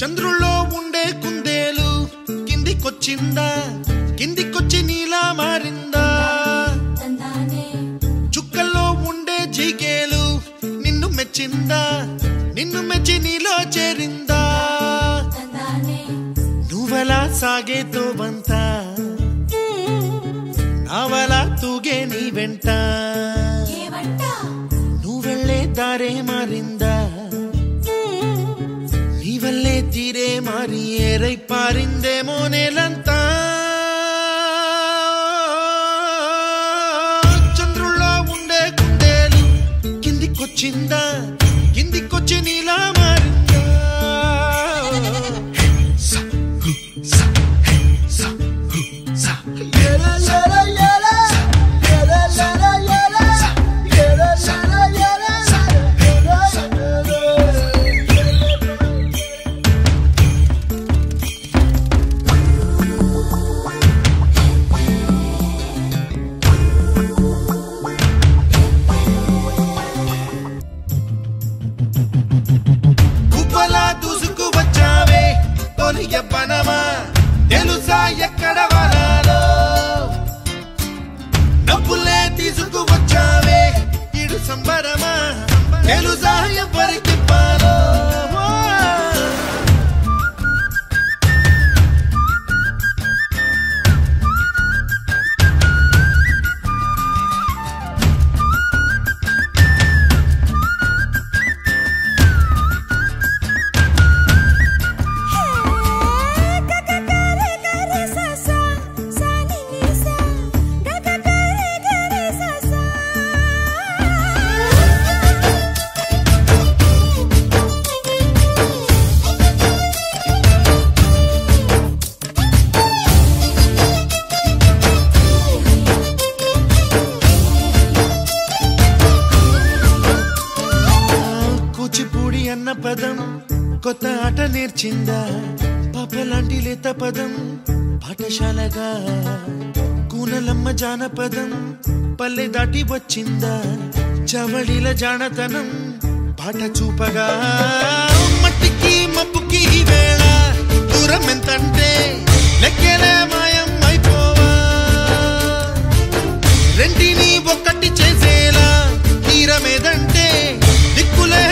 చంద్రుల్లో ఉండే కుందేలు కిందికొచ్చిందా, కిందికొచ్చి నీలా మారిందా? చుక్కల్లో ఉండే జిగేలు నిన్ను మెచ్చిందా, నిన్ను మెచ్చి నీలో చేరిందా? నువ్వలా సాగే తోవంతా నావలా తూగే నీ వెంట, నువ్వెళ్ళే దారే మారిందా, నీ వల్లే తీరే మారి ఏరై పారిందేమో నేలంతా. చంద్రుల్లో ఉండే కుందేలు కిందికొచ్చిందా, కిందికొచ్చి నీలా మారిందా? దూసుకు వచ్చావే తొలి యవ్వనమా, తెలుసా ఎక్కడ వాలాలో? డబ్బులే తీసుకు వచ్చావే ఇడు సంబరమా, తెలుసా ఎవరికి పాలో? కూచిపూడి అన్న పదం కొత్త ఆట నేర్చిందా, పాపలాంటి లేత పదం పాఠశాలగా? కూనలమ్మ జానపదం పల్లె దాటి వచ్చిందా, చవళిల జానతనం పాట చూపగా? మట్టికి మబ్బుకి వేళ దూరం ఎంతంటే లెక్కలే మాయం అయిపోవా, రెంటిని ఒక్కటి చేసేలా తీరమేదంటే దిక్కులే